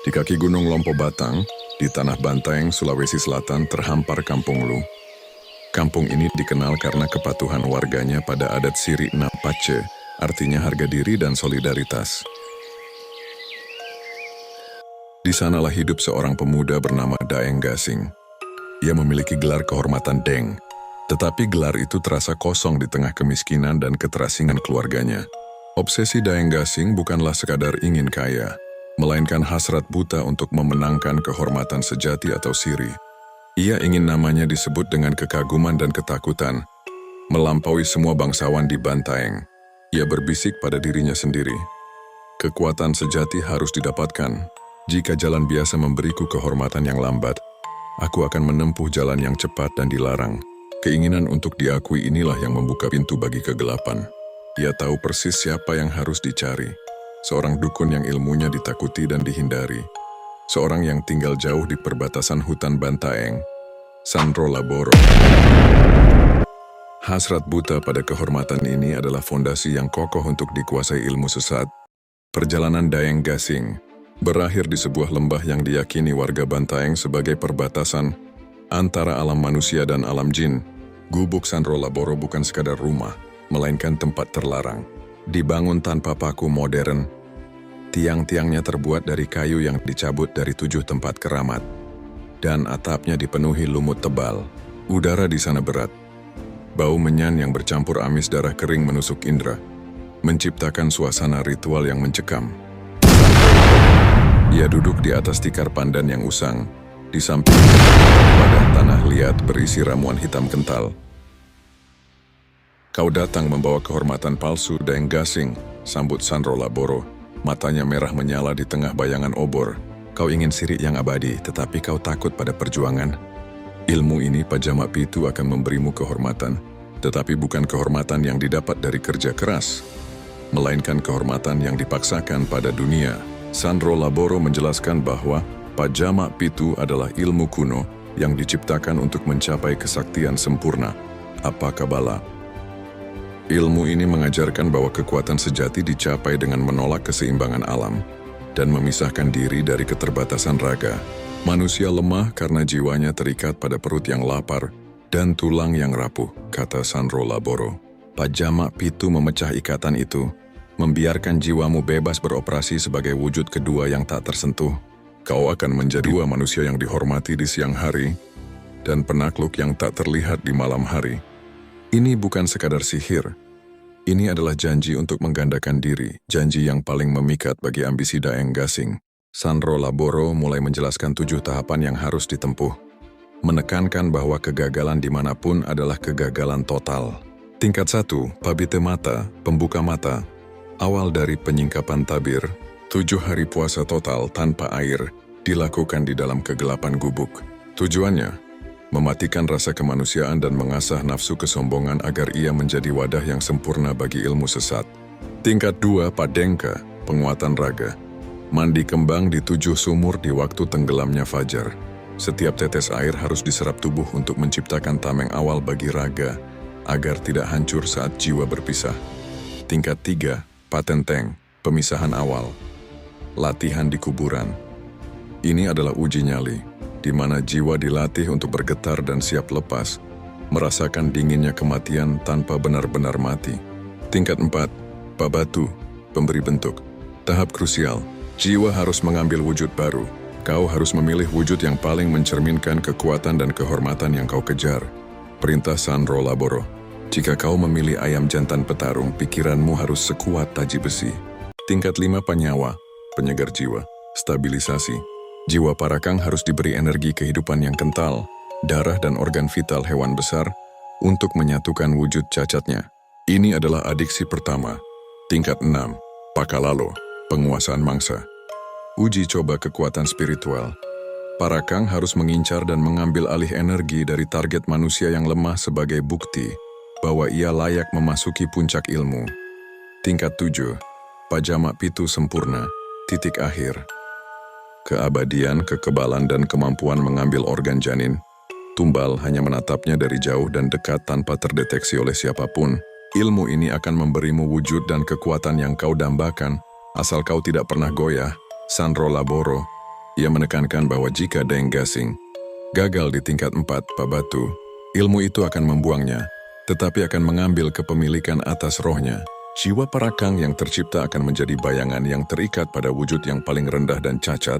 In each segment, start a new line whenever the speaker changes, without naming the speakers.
Di kaki Gunung Lompo Batang, di Tanah Bantaeng, Sulawesi Selatan terhampar Kampung Lu. Kampung ini dikenal karena kepatuhan warganya pada adat Siri Napace, artinya harga diri dan solidaritas. Di sanalah hidup seorang pemuda bernama Daeng Gasing. Ia memiliki gelar kehormatan Deng, tetapi gelar itu terasa kosong di tengah kemiskinan dan keterasingan keluarganya. Obsesi Daeng Gasing bukanlah sekadar ingin kaya, melainkan hasrat buta untuk memenangkan kehormatan sejati atau siri. Ia ingin namanya disebut dengan kekaguman dan ketakutan, melampaui semua bangsawan di Bantaeng. Ia berbisik pada dirinya sendiri. Kekuatan sejati harus didapatkan. Jika jalan biasa memberiku kehormatan yang lambat, aku akan menempuh jalan yang cepat dan dilarang. Keinginan untuk diakui inilah yang membuka pintu bagi kegelapan. Ia tahu persis siapa yang harus dicari. Seorang dukun yang ilmunya ditakuti dan dihindari. Seorang yang tinggal jauh di perbatasan hutan Bantaeng, Sandro Laboro. Hasrat buta pada kehormatan ini adalah fondasi yang kokoh untuk dikuasai ilmu sesat. Perjalanan Daeng Gasing berakhir di sebuah lembah yang diyakini warga Bantaeng sebagai perbatasan antara alam manusia dan alam jin. Gubuk Sandro Laboro bukan sekadar rumah, melainkan tempat terlarang. Dibangun tanpa paku modern, tiang-tiangnya terbuat dari kayu yang dicabut dari 7 tempat keramat, dan atapnya dipenuhi lumut tebal. Udara di sana berat. Bau menyan yang bercampur amis darah kering menusuk indera, menciptakan suasana ritual yang mencekam. Ia duduk di atas tikar pandan yang usang, di samping wadah tanah liat berisi ramuan hitam kental. Kau datang membawa kehormatan palsu, Daeng Gasing, sambut Sandro Laboro. Matanya merah menyala di tengah bayangan obor. Kau ingin siri yang abadi, tetapi kau takut pada perjuangan. Ilmu ini Pajama Pitu akan memberimu kehormatan, tetapi bukan kehormatan yang didapat dari kerja keras, melainkan kehormatan yang dipaksakan pada dunia. Sandro Laboro menjelaskan bahwa Pajama Pitu adalah ilmu kuno yang diciptakan untuk mencapai kesaktian sempurna. Apa Kabala? Ilmu ini mengajarkan bahwa kekuatan sejati dicapai dengan menolak keseimbangan alam dan memisahkan diri dari keterbatasan raga. Manusia lemah karena jiwanya terikat pada perut yang lapar dan tulang yang rapuh, kata Sandro Laboro. Pajama Pitu memecah ikatan itu, membiarkan jiwamu bebas beroperasi sebagai wujud kedua yang tak tersentuh. Kau akan menjadi dua manusia yang dihormati di siang hari dan penakluk yang tak terlihat di malam hari. Ini bukan sekadar sihir. Ini adalah janji untuk menggandakan diri, janji yang paling memikat bagi ambisi Daeng Gasing. Sandro Laboro mulai menjelaskan 7 tahapan yang harus ditempuh, menekankan bahwa kegagalan dimanapun adalah kegagalan total. Tingkat 1, Pabite Mata, pembuka mata. Awal dari penyingkapan tabir, 7 hari puasa total tanpa air, dilakukan di dalam kegelapan gubuk. Tujuannya, mematikan rasa kemanusiaan dan mengasah nafsu kesombongan agar ia menjadi wadah yang sempurna bagi ilmu sesat. Tingkat 2, Padengka, penguatan raga. Mandi kembang di 7 sumur di waktu tenggelamnya fajar. Setiap tetes air harus diserap tubuh untuk menciptakan tameng awal bagi raga, agar tidak hancur saat jiwa berpisah. Tingkat 3, Patenteng, pemisahan awal. Latihan di kuburan. Ini adalah uji nyali, di mana jiwa dilatih untuk bergetar dan siap lepas, merasakan dinginnya kematian tanpa benar-benar mati. Tingkat 4, Pabatu, pemberi bentuk. Tahap krusial, jiwa harus mengambil wujud baru. Kau harus memilih wujud yang paling mencerminkan kekuatan dan kehormatan yang kau kejar. Perintah Sandro Laboro. Jika kau memilih ayam jantan petarung, pikiranmu harus sekuat taji besi. Tingkat 5, Panyawa, penyegar jiwa. Stabilisasi. Jiwa Parakang harus diberi energi kehidupan yang kental, darah dan organ vital hewan besar untuk menyatukan wujud cacatnya. Ini adalah adiksi pertama. Tingkat 6, Pakalalo, penguasaan mangsa. Uji coba kekuatan spiritual. Parakang harus mengincar dan mengambil alih energi dari target manusia yang lemah sebagai bukti bahwa ia layak memasuki puncak ilmu. Tingkat 7, Pajama Pitu sempurna, titik akhir. Keabadian, kekebalan, dan kemampuan mengambil organ janin. Tumbal hanya menatapnya dari jauh dan dekat tanpa terdeteksi oleh siapapun. Ilmu ini akan memberimu wujud dan kekuatan yang kau dambakan, asal kau tidak pernah goyah. Sandro Laboro, Ia menekankan bahwa jika Deng Gasing gagal di tingkat 4 Pabatu, ilmu itu akan membuangnya, tetapi akan mengambil kepemilikan atas rohnya. Jiwa parakang yang tercipta akan menjadi bayangan yang terikat pada wujud yang paling rendah dan cacat,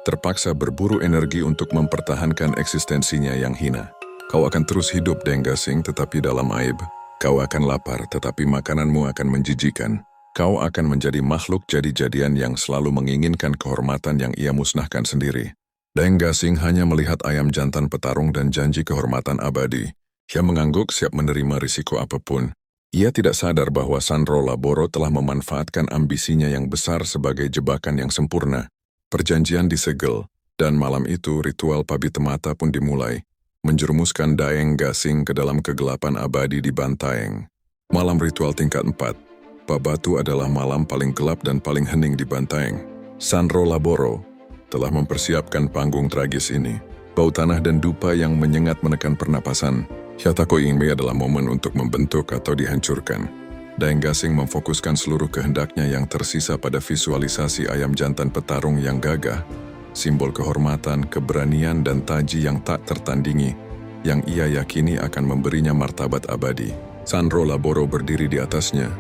terpaksa berburu energi untuk mempertahankan eksistensinya yang hina. Kau akan terus hidup Deng Gasing tetapi dalam aib. Kau akan lapar tetapi makananmu akan menjijikan. Kau akan menjadi makhluk jadi-jadian yang selalu menginginkan kehormatan yang ia musnahkan sendiri. Deng Gasing hanya melihat ayam jantan petarung dan janji kehormatan abadi. Ia mengangguk siap menerima risiko apapun. Ia tidak sadar bahwa Sandro Laboro telah memanfaatkan ambisinya yang besar sebagai jebakan yang sempurna. Perjanjian disegel, dan malam itu ritual Pabitemata pun dimulai, menjerumuskan Deng Gasing ke dalam kegelapan abadi di Bantaeng. Malam ritual tingkat 4, Pabatu adalah malam paling gelap dan paling hening di Bantaeng. Sandro Laboro telah mempersiapkan panggung tragis ini. Bau tanah dan dupa yang menyengat menekan pernapasan. Hyatako Ingme adalah momen untuk membentuk atau dihancurkan. Deng Gasing memfokuskan seluruh kehendaknya yang tersisa pada visualisasi ayam jantan petarung yang gagah, simbol kehormatan, keberanian, dan taji yang tak tertandingi, yang ia yakini akan memberinya martabat abadi. Sandro Laboro berdiri di atasnya.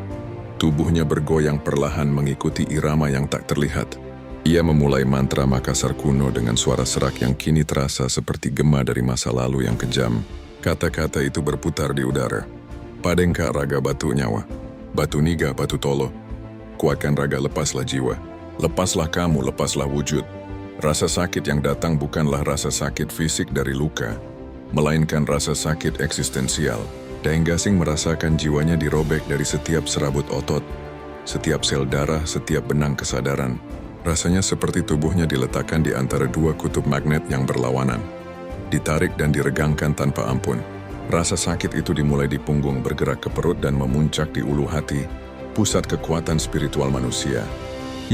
Tubuhnya bergoyang perlahan mengikuti irama yang tak terlihat. Ia memulai mantra Makassar kuno dengan suara serak yang kini terasa seperti gema dari masa lalu yang kejam. Kata-kata itu berputar di udara. Padengka raga batu nyawa, batu niga batu tolo. Kuatkan raga, lepaslah jiwa. Lepaslah kamu, lepaslah wujud. Rasa sakit yang datang bukanlah rasa sakit fisik dari luka, melainkan rasa sakit eksistensial. Deng Gasing merasakan jiwanya dirobek dari setiap serabut otot, setiap sel darah, setiap benang kesadaran. Rasanya seperti tubuhnya diletakkan di antara dua kutub magnet yang berlawanan. Ditarik dan diregangkan tanpa ampun. Rasa sakit itu dimulai di punggung, bergerak ke perut dan memuncak di ulu hati, pusat kekuatan spiritual manusia.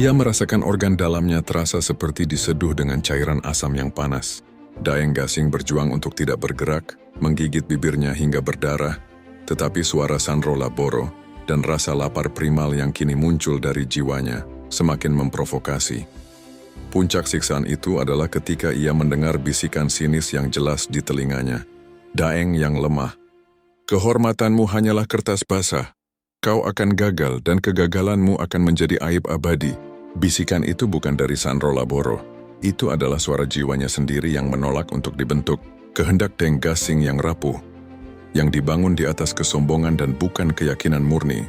Ia merasakan organ dalamnya terasa seperti diseduh dengan cairan asam yang panas. Deng Gasing berjuang untuk tidak bergerak, menggigit bibirnya hingga berdarah, tetapi suara Sandro Laboro dan rasa lapar primal yang kini muncul dari jiwanya semakin memprovokasi. Puncak siksaan itu adalah ketika ia mendengar bisikan sinis yang jelas di telinganya. Daeng yang lemah. Kehormatanmu hanyalah kertas basah. Kau akan gagal dan kegagalanmu akan menjadi aib abadi. Bisikan itu bukan dari Sandro Laboro. Itu adalah suara jiwanya sendiri yang menolak untuk dibentuk. Kehendak Deng Gasing yang rapuh, yang dibangun di atas kesombongan dan bukan keyakinan murni,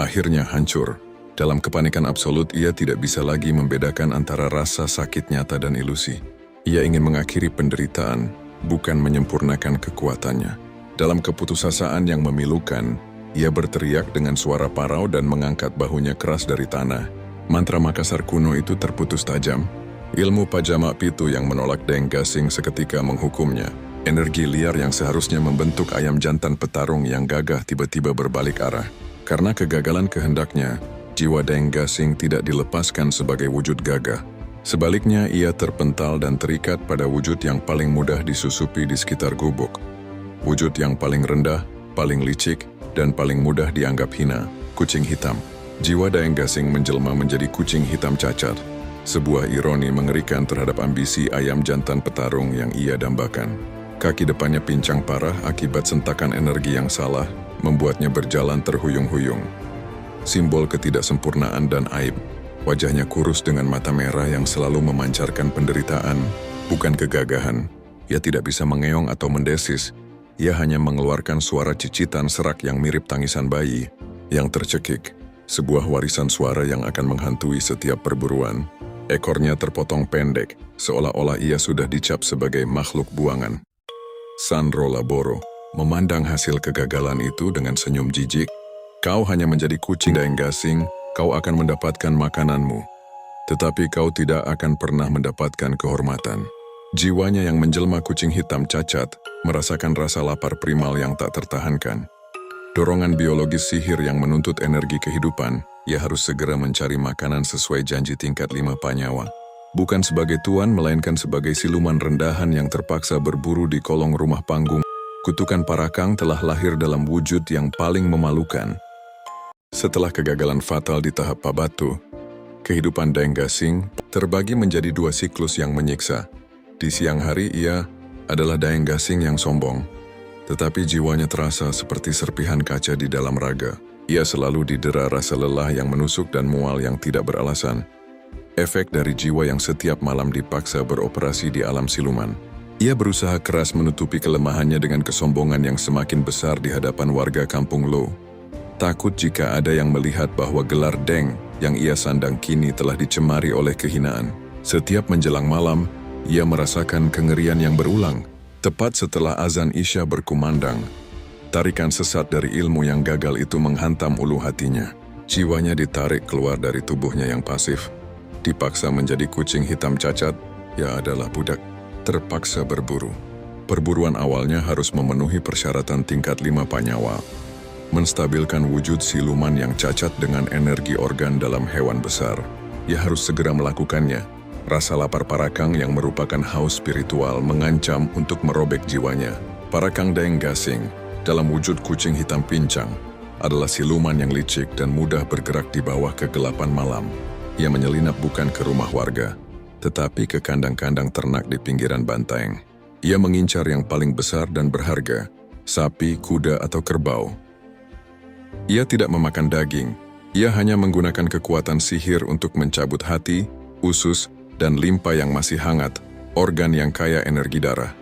akhirnya hancur. Dalam kepanikan absolut, ia tidak bisa lagi membedakan antara rasa sakit nyata dan ilusi. Ia ingin mengakhiri penderitaan, bukan menyempurnakan kekuatannya. Dalam keputusasaan yang memilukan, ia berteriak dengan suara parau dan mengangkat bahunya keras dari tanah. Mantra Makassar kuno itu terputus tajam. Ilmu Pajamak Pitu yang menolak Deng Gasing seketika menghukumnya. Energi liar yang seharusnya membentuk ayam jantan petarung yang gagah tiba-tiba berbalik arah. Karena kegagalan kehendaknya, jiwa Deng Gasing tidak dilepaskan sebagai wujud gagah. Sebaliknya, ia terpental dan terikat pada wujud yang paling mudah disusupi di sekitar gubuk. Wujud yang paling rendah, paling licik, dan paling mudah dianggap hina, kucing hitam. Jiwa Deng Gasing menjelma menjadi kucing hitam cacat. Sebuah ironi mengerikan terhadap ambisi ayam jantan petarung yang ia dambakan. Kaki depannya pincang parah akibat sentakan energi yang salah, membuatnya berjalan terhuyung-huyung. Simbol ketidaksempurnaan dan aib. Wajahnya kurus dengan mata merah yang selalu memancarkan penderitaan, bukan kegagahan. Ia tidak bisa mengeong atau mendesis. Ia hanya mengeluarkan suara cicitan serak yang mirip tangisan bayi yang tercekik. Sebuah warisan suara yang akan menghantui setiap perburuan. Ekornya terpotong pendek, seolah-olah ia sudah dicap sebagai makhluk buangan. Sandro Laboro memandang hasil kegagalan itu dengan senyum jijik. Kau hanya menjadi kucing Deng Gasing, kau akan mendapatkan makananmu. Tetapi kau tidak akan pernah mendapatkan kehormatan. Jiwanya yang menjelma kucing hitam cacat, merasakan rasa lapar primal yang tak tertahankan. Dorongan biologis sihir yang menuntut energi kehidupan, ia harus segera mencari makanan sesuai janji tingkat 5 panyawa. Bukan sebagai tuan, melainkan sebagai siluman rendahan yang terpaksa berburu di kolong rumah panggung. Kutukan Parakang telah lahir dalam wujud yang paling memalukan. Setelah kegagalan fatal di tahap Pabatu, Kehidupan Daeng Gasing terbagi menjadi dua siklus yang menyiksa. Di siang hari ia adalah Daeng Gasing yang sombong, tetapi jiwanya terasa seperti serpihan kaca di dalam raga. Ia selalu didera rasa lelah yang menusuk dan mual yang tidak beralasan. Efek dari jiwa yang setiap malam dipaksa beroperasi di alam siluman. Ia berusaha keras menutupi kelemahannya dengan kesombongan yang semakin besar di hadapan warga kampung Lo. Takut jika ada yang melihat bahwa gelar Deng yang ia sandang kini telah dicemari oleh kehinaan. Setiap menjelang malam, ia merasakan kengerian yang berulang. Tepat setelah azan Isya berkumandang, tarikan sesat dari ilmu yang gagal itu menghantam ulu hatinya. Jiwanya ditarik keluar dari tubuhnya yang pasif. Dipaksa menjadi kucing hitam cacat, ia adalah budak. Terpaksa berburu. Perburuan awalnya harus memenuhi persyaratan tingkat 5 panyawa. Menstabilkan wujud siluman yang cacat dengan energi organ dalam hewan besar. Ia harus segera melakukannya. Rasa lapar Parakang yang merupakan haus spiritual mengancam untuk merobek jiwanya. Parakang Daeng Gasing, dalam wujud kucing hitam pincang, adalah siluman yang licik dan mudah bergerak di bawah kegelapan malam. Ia menyelinap bukan ke rumah warga, tetapi ke kandang-kandang ternak di pinggiran Bantaeng. Ia mengincar yang paling besar dan berharga, sapi, kuda, atau kerbau. Ia tidak memakan daging, ia hanya menggunakan kekuatan sihir untuk mencabut hati, usus, dan limpa yang masih hangat, organ yang kaya energi darah.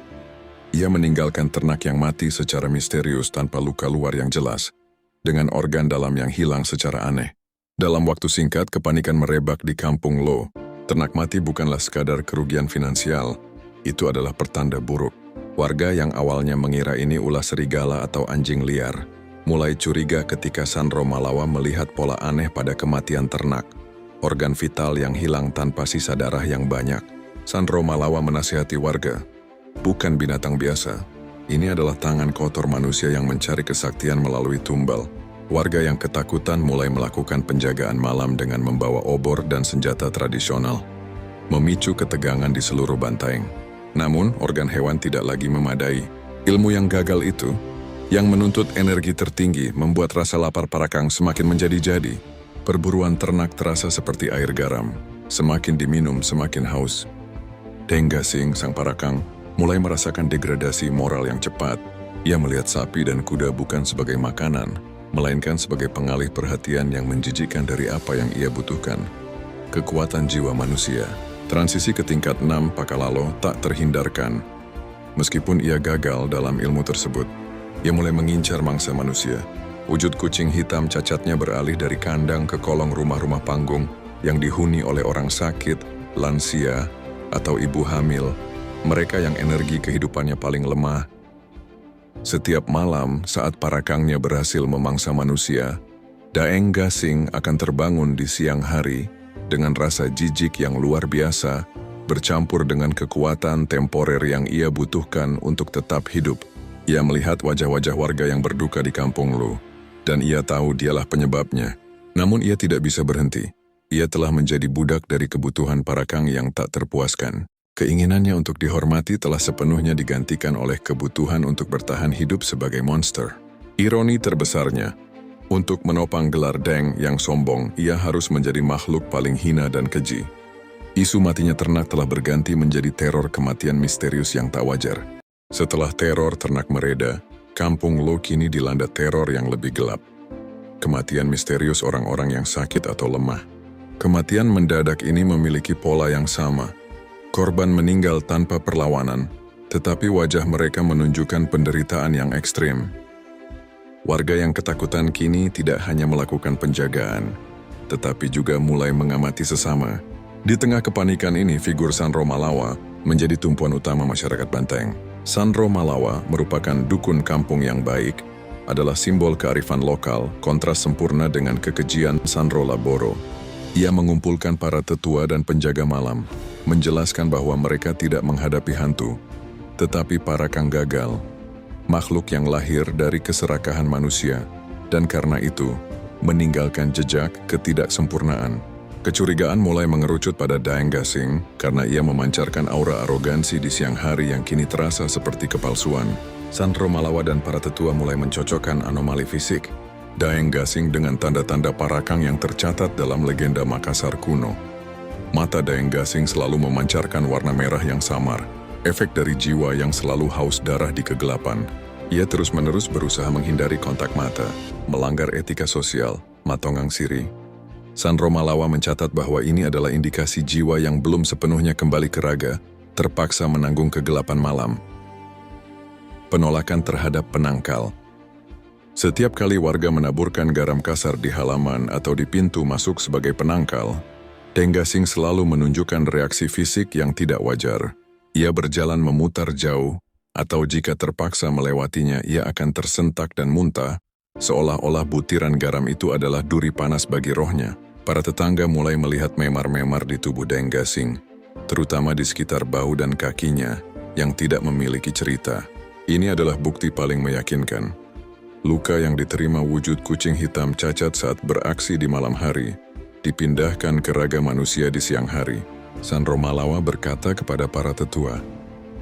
Ia meninggalkan ternak yang mati secara misterius tanpa luka luar yang jelas, dengan organ dalam yang hilang secara aneh. Dalam waktu singkat, kepanikan merebak di kampung Lo. Ternak mati bukanlah sekadar kerugian finansial, itu adalah pertanda buruk. Warga yang awalnya mengira ini ulah serigala atau anjing liar, mulai curiga ketika Sandro Malawa melihat pola aneh pada kematian ternak, organ vital yang hilang tanpa sisa darah yang banyak. Sandro Malawa menasihati warga, bukan binatang biasa. Ini adalah tangan kotor manusia yang mencari kesaktian melalui tumbal. Warga yang ketakutan mulai melakukan penjagaan malam dengan membawa obor dan senjata tradisional, memicu ketegangan di seluruh Bantaeng. Namun, organ hewan tidak lagi memadai. Ilmu yang gagal itu, yang menuntut energi tertinggi, membuat rasa lapar Parakang semakin menjadi-jadi. Perburuan ternak terasa seperti air garam, semakin diminum semakin haus. Daeng Gasing, sang Parakang, mulai merasakan degradasi moral yang cepat. Ia melihat sapi dan kuda bukan sebagai makanan, melainkan sebagai pengalih perhatian yang menjijikkan dari apa yang ia butuhkan. Kekuatan jiwa manusia. Transisi ke tingkat 6 Pakalalo tak terhindarkan. Meskipun ia gagal dalam ilmu tersebut, ia mulai mengincar mangsa manusia. Wujud kucing hitam cacatnya beralih dari kandang ke kolong rumah-rumah panggung yang dihuni oleh orang sakit, lansia, atau ibu hamil, mereka yang energi kehidupannya paling lemah. Setiap malam saat Parakangnya berhasil memangsa manusia, Daeng Gasing akan terbangun di siang hari dengan rasa jijik yang luar biasa, bercampur dengan kekuatan temporer yang ia butuhkan untuk tetap hidup. Ia melihat wajah-wajah warga yang berduka di kampung Lo, dan ia tahu dialah penyebabnya. Namun ia tidak bisa berhenti. Ia telah menjadi budak dari kebutuhan Parakang yang tak terpuaskan. Keinginannya untuk dihormati telah sepenuhnya digantikan oleh kebutuhan untuk bertahan hidup sebagai monster. Ironi terbesarnya, untuk menopang gelar Deng yang sombong, ia harus menjadi makhluk paling hina dan keji. Isu matinya ternak telah berganti menjadi teror kematian misterius yang tak wajar. Setelah teror ternak mereda, kampung Lo kini dilanda teror yang lebih gelap. Kematian misterius orang-orang yang sakit atau lemah. Kematian mendadak ini memiliki pola yang sama. Korban meninggal tanpa perlawanan, tetapi wajah mereka menunjukkan penderitaan yang ekstrim. Warga yang ketakutan kini tidak hanya melakukan penjagaan, tetapi juga mulai mengamati sesama. Di tengah kepanikan ini, figur Sandro Malawa menjadi tumpuan utama masyarakat Bantaeng. Sandro Malawa merupakan dukun kampung yang baik, adalah simbol kearifan lokal, kontras sempurna dengan kekejian Sandro Laboro. Ia mengumpulkan para tetua dan penjaga malam, menjelaskan bahwa mereka tidak menghadapi hantu, tetapi Parakang gagal, makhluk yang lahir dari keserakahan manusia, dan karena itu, meninggalkan jejak ketidaksempurnaan. Kecurigaan mulai mengerucut pada Daeng Gasing karena ia memancarkan aura arogansi di siang hari yang kini terasa seperti kepalsuan. Sandro Malawa dan para tetua mulai mencocokkan anomali fisik. Daeng Gasing dengan tanda-tanda parakang yang tercatat dalam legenda Makassar kuno. Mata Daeng Gasing selalu memancarkan warna merah yang samar, efek dari jiwa yang selalu haus darah di kegelapan. Ia terus-menerus berusaha menghindari kontak mata, melanggar etika sosial, matongang siri. Sandro Malawa mencatat bahwa ini adalah indikasi jiwa yang belum sepenuhnya kembali ke raga, terpaksa menanggung kegelapan malam. Penolakan terhadap penangkal. Setiap kali warga menaburkan garam kasar di halaman atau di pintu masuk sebagai penangkal, Daeng Gasing selalu menunjukkan reaksi fisik yang tidak wajar. Ia berjalan memutar jauh, atau jika terpaksa melewatinya ia akan tersentak dan muntah, seolah-olah butiran garam itu adalah duri panas bagi rohnya. Para tetangga mulai melihat memar-memar di tubuh Daeng Gasing, terutama di sekitar bahu dan kakinya yang tidak memiliki cerita. Ini adalah bukti paling meyakinkan. Luka yang diterima wujud kucing hitam cacat saat beraksi di malam hari, dipindahkan ke raga manusia di siang hari. Sandro Malawa berkata kepada para tetua,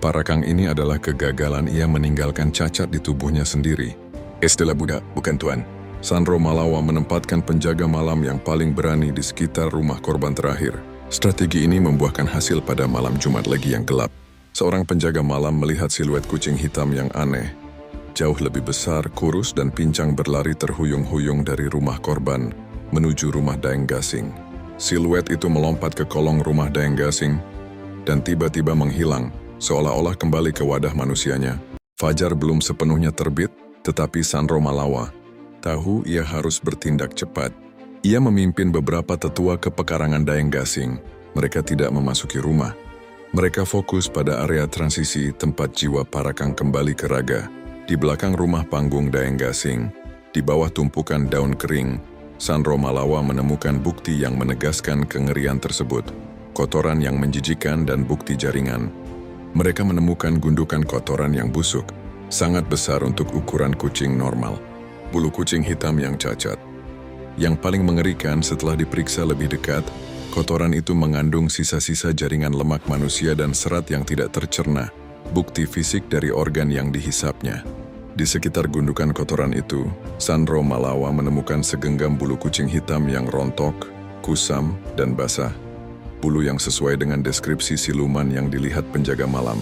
parakang ini adalah kegagalan ia meninggalkan cacat di tubuhnya sendiri. Estela Buddha, bukan Tuan. Sandro Malawa menempatkan penjaga malam yang paling berani di sekitar rumah korban terakhir. Strategi ini membuahkan hasil pada malam Jumat Legi yang gelap. Seorang penjaga malam melihat siluet kucing hitam yang aneh, jauh lebih besar, kurus dan pincang berlari terhuyung-huyung dari rumah korban menuju rumah Daeng Gasing. Siluet itu melompat ke kolong rumah Daeng Gasing dan tiba-tiba menghilang, seolah-olah kembali ke wadah manusianya. Fajar belum sepenuhnya terbit, tetapi Sandro Malawa tahu ia harus bertindak cepat. Ia memimpin beberapa tetua ke pekarangan Daeng Gasing. Mereka tidak memasuki rumah. Mereka fokus pada area transisi tempat jiwa parakang kembali ke raga. Di belakang rumah panggung Daeng Gasing, di bawah tumpukan daun kering, Sandro Malawa menemukan bukti yang menegaskan kengerian tersebut. Kotoran yang menjijikan dan bukti jaringan. Mereka menemukan gundukan kotoran yang busuk, sangat besar untuk ukuran kucing normal. Bulu kucing hitam yang cacat. Yang paling mengerikan setelah diperiksa lebih dekat, kotoran itu mengandung sisa-sisa jaringan lemak manusia dan serat yang tidak tercerna. Bukti fisik dari organ yang dihisapnya. Di sekitar gundukan kotoran itu, Sandro Malawa menemukan segenggam bulu kucing hitam yang rontok, kusam, dan basah. Bulu yang sesuai dengan deskripsi siluman yang dilihat penjaga malam.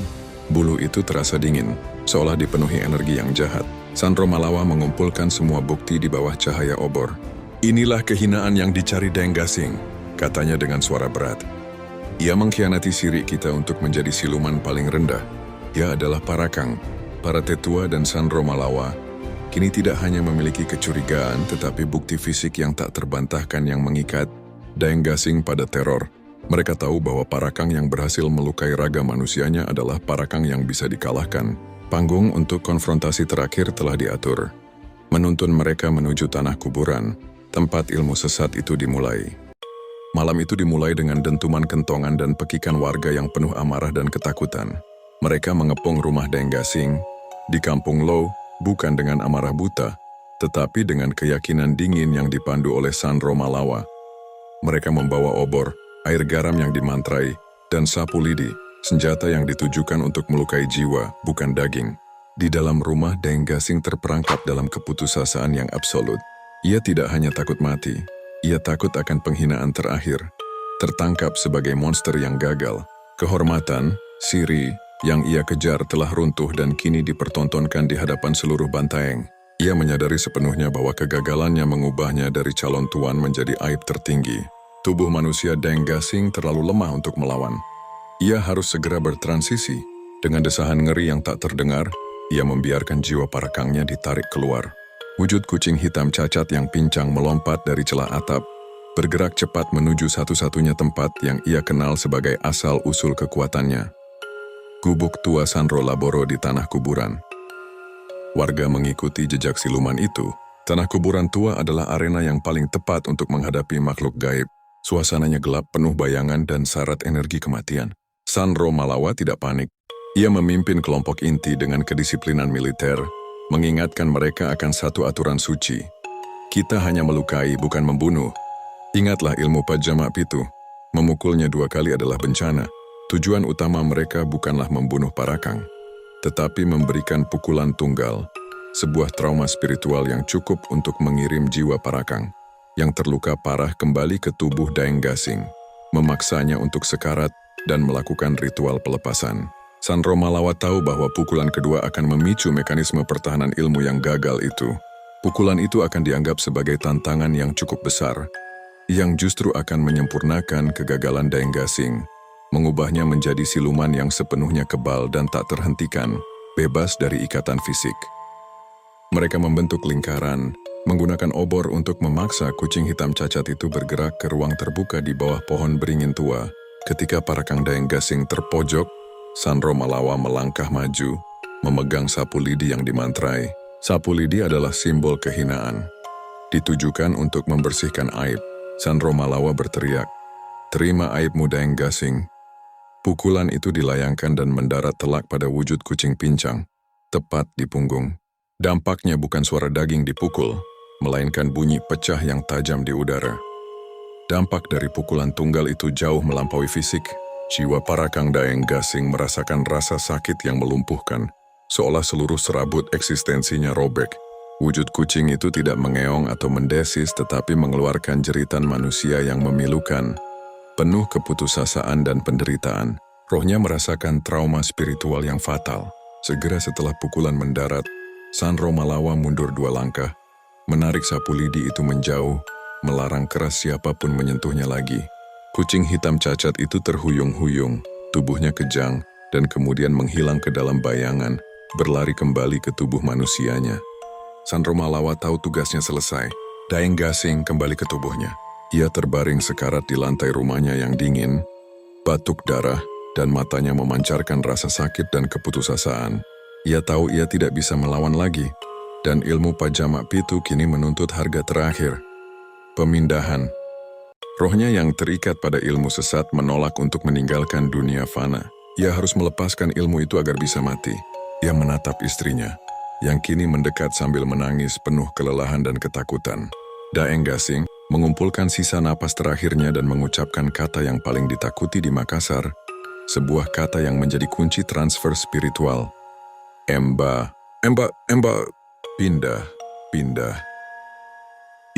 Bulu itu terasa dingin, seolah dipenuhi energi yang jahat. Sandro Malawa mengumpulkan semua bukti di bawah cahaya obor. Inilah kehinaan yang dicari Daeng Gasing, katanya dengan suara berat. Ia mengkhianati siri kita untuk menjadi siluman paling rendah. Ia adalah parakang. Para tetua dan Sandro Malawa kini tidak hanya memiliki kecurigaan tetapi bukti fisik yang tak terbantahkan yang mengikat Daeng Gasing pada teror. Mereka tahu bahwa parakang yang berhasil melukai raga manusianya adalah parakang yang bisa dikalahkan. Panggung untuk konfrontasi terakhir telah diatur. Menuntun mereka menuju tanah kuburan, tempat ilmu sesat itu dimulai. Malam itu dimulai dengan dentuman kentongan dan pekikan warga yang penuh amarah dan ketakutan. Mereka mengepung rumah Daeng Gasing di Kampung Low, bukan dengan amarah buta, tetapi dengan keyakinan dingin yang dipandu oleh Sandro Malawa. Mereka membawa obor, air garam yang dimantrai, dan sapu lidi, senjata yang ditujukan untuk melukai jiwa, bukan daging. Di dalam rumah, Daeng Gasing terperangkap dalam keputusasaan yang absolut. Ia tidak hanya takut mati, ia takut akan penghinaan terakhir, tertangkap sebagai monster yang gagal. Kehormatan, siri, yang ia kejar telah runtuh dan kini dipertontonkan di hadapan seluruh Bantaeng. Ia menyadari sepenuhnya bahwa kegagalannya mengubahnya dari calon tuan menjadi aib tertinggi. Tubuh manusia Daeng Gasing terlalu lemah untuk melawan. Ia harus segera bertransisi. Dengan desahan ngeri yang tak terdengar, ia membiarkan jiwa parakangnya ditarik keluar. Wujud kucing hitam cacat yang pincang melompat dari celah atap, bergerak cepat menuju satu-satunya tempat yang ia kenal sebagai asal-usul kekuatannya. Gubuk tua Sandro Laboro di tanah kuburan. Warga mengikuti jejak siluman itu. Tanah kuburan tua adalah arena yang paling tepat untuk menghadapi makhluk gaib. Suasananya gelap, penuh bayangan dan syarat energi kematian. Sandro Malawa tidak panik. Ia memimpin kelompok inti dengan kedisiplinan militer, mengingatkan mereka akan satu aturan suci. Kita hanya melukai, bukan membunuh. Ingatlah ilmu Pajama Pitu. Memukulnya 2 kali adalah bencana. Tujuan utama mereka bukanlah membunuh parakang, tetapi memberikan pukulan tunggal, sebuah trauma spiritual yang cukup untuk mengirim jiwa Parakang yang terluka parah kembali ke tubuh Daeng Gasing, memaksanya untuk sekarat dan melakukan ritual pelepasan. Sandro Malawa tahu bahwa pukulan kedua akan memicu mekanisme pertahanan ilmu yang gagal itu. Pukulan itu akan dianggap sebagai tantangan yang cukup besar, yang justru akan menyempurnakan kegagalan Daeng Gasing, mengubahnya menjadi siluman yang sepenuhnya kebal dan tak terhentikan, bebas dari ikatan fisik. Mereka membentuk lingkaran, menggunakan obor untuk memaksa kucing hitam cacat itu bergerak ke ruang terbuka di bawah pohon beringin tua. Ketika Parakang Daeng Gasing terpojok, Sandro Malawa melangkah maju, memegang sapu lidi yang dimantrai. Sapu lidi adalah simbol kehinaan. Ditujukan untuk membersihkan aib. Sandro Malawa berteriak, "Terima aibmu Daeng Gasing." Pukulan itu dilayangkan dan mendarat telak pada wujud kucing pincang, tepat di punggung. Dampaknya bukan suara daging dipukul, melainkan bunyi pecah yang tajam di udara. Dampak dari pukulan tunggal itu jauh melampaui fisik. Jiwa Parakang Daeng Gasing merasakan rasa sakit yang melumpuhkan, seolah seluruh serabut eksistensinya robek. Wujud kucing itu tidak mengeong atau mendesis, tetapi mengeluarkan jeritan manusia yang memilukan, penuh keputusasaan dan penderitaan. Rohnya merasakan trauma spiritual yang fatal. Segera setelah pukulan mendarat, Sandro Malawa mundur 2 langkah, menarik sapu lidi itu menjauh, melarang keras siapapun menyentuhnya lagi. Kucing hitam cacat itu terhuyung-huyung, tubuhnya kejang, dan kemudian menghilang ke dalam bayangan, berlari kembali ke tubuh manusianya. Sandro Malawa tahu tugasnya selesai. Daeng Gasing kembali ke tubuhnya. Ia terbaring sekarat di lantai rumahnya yang dingin, batuk darah, dan matanya memancarkan rasa sakit dan keputusasaan. Ia tahu ia tidak bisa melawan lagi, dan ilmu Pajamak Pitu kini menuntut harga terakhir. Pemindahan. Rohnya yang terikat pada ilmu sesat menolak untuk meninggalkan dunia fana. Ia harus melepaskan ilmu itu agar bisa mati. Ia menatap istrinya, yang kini mendekat sambil menangis penuh kelelahan dan ketakutan. Daeng Gasing mengumpulkan sisa napas terakhirnya dan mengucapkan kata yang paling ditakuti di Makassar, sebuah kata yang menjadi kunci transfer spiritual. Emba, pindah.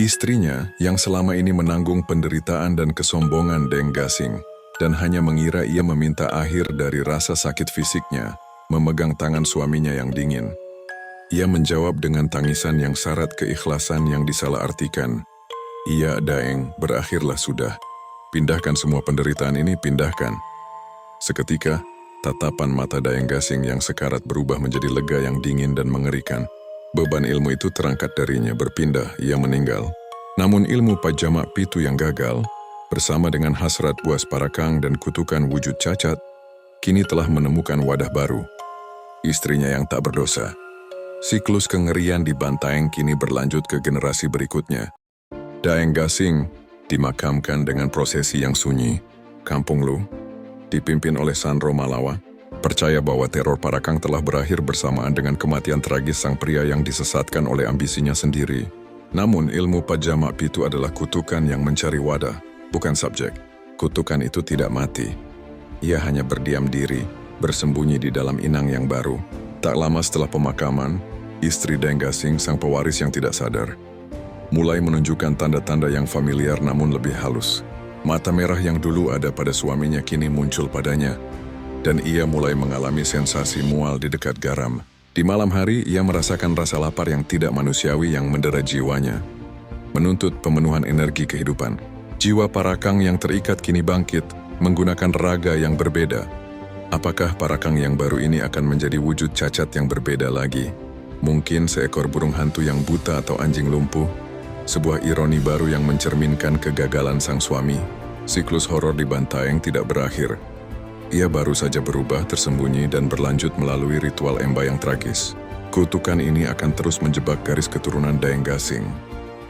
Istrinya yang selama ini menanggung penderitaan dan kesombongan Daeng Gasing, dan hanya mengira ia meminta akhir dari rasa sakit fisiknya, memegang tangan suaminya yang dingin. Ia menjawab dengan tangisan yang syarat keikhlasan yang disalahartikan. "Iya, Daeng, berakhirlah sudah. Pindahkan semua penderitaan ini, pindahkan." Seketika, tatapan mata Daeng Gasing yang sekarat berubah menjadi lega yang dingin dan mengerikan. Beban ilmu itu terangkat darinya, berpindah, ia meninggal. Namun ilmu Pajamak Pitu yang gagal, bersama dengan hasrat buas Parakang dan kutukan wujud cacat, kini telah menemukan wadah baru. Istrinya yang tak berdosa. Siklus kengerian di Bantaeng kini berlanjut ke generasi berikutnya. Daeng Gasing dimakamkan dengan prosesi yang sunyi. Kampung Lu, dipimpin oleh Sandro Malawa, percaya bahwa teror Parakang telah berakhir bersamaan dengan kematian tragis sang pria yang disesatkan oleh ambisinya sendiri. Namun ilmu Pajamak Pitu adalah kutukan yang mencari wadah, bukan subjek. Kutukan itu tidak mati. Ia hanya berdiam diri, bersembunyi di dalam inang yang baru. Tak lama setelah pemakaman, istri Daeng Gasing, sang pewaris yang tidak sadar, mulai menunjukkan tanda-tanda yang familiar namun lebih halus. Mata merah yang dulu ada pada suaminya kini muncul padanya, dan ia mulai mengalami sensasi mual di dekat garam. Di malam hari, ia merasakan rasa lapar yang tidak manusiawi yang mendera jiwanya, menuntut pemenuhan energi kehidupan. Jiwa Parakang yang terikat kini bangkit, menggunakan raga yang berbeda. Apakah Parakang yang baru ini akan menjadi wujud cacat yang berbeda lagi? Mungkin seekor burung hantu yang buta atau anjing lumpuh? Sebuah ironi baru yang mencerminkan kegagalan sang suami. Siklus horor di Bantaeng tidak berakhir. Ia baru saja berubah, tersembunyi, dan berlanjut melalui ritual Emba yang tragis. Kutukan ini akan terus menjebak garis keturunan Daeng Gasing,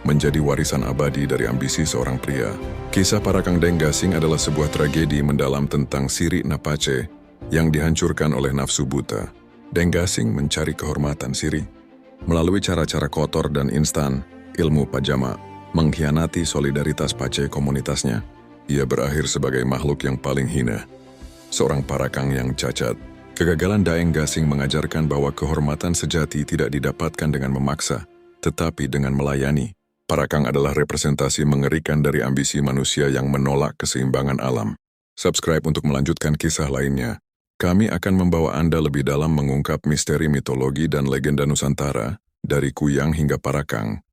menjadi warisan abadi dari ambisi seorang pria. Kisah Parakang Daeng Gasing adalah sebuah tragedi mendalam tentang Siri Napace yang dihancurkan oleh nafsu buta. Daeng Gasing mencari kehormatan Siri melalui cara-cara kotor dan instan. Ilmu Pajamak mengkhianati solidaritas Pace komunitasnya. Ia berakhir sebagai makhluk yang paling hina, seorang Parakang yang cacat, Kegagalan Daeng Gasing mengajarkan bahwa kehormatan sejati tidak didapatkan dengan memaksa, tetapi dengan melayani. Parakang adalah representasi mengerikan dari ambisi manusia yang menolak keseimbangan alam. Subscribe untuk melanjutkan kisah lainnya. Kami akan membawa Anda lebih dalam mengungkap misteri mitologi dan legenda Nusantara, dari Kuyang hingga Parakang,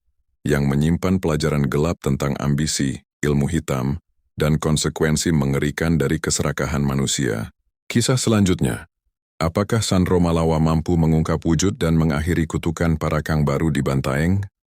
yang menyimpan pelajaran gelap tentang ambisi, ilmu hitam, dan konsekuensi mengerikan dari keserakahan manusia. Kisah selanjutnya. Apakah Sandro Malawa mampu mengungkap wujud dan mengakhiri kutukan Parakang baru di Bantaeng?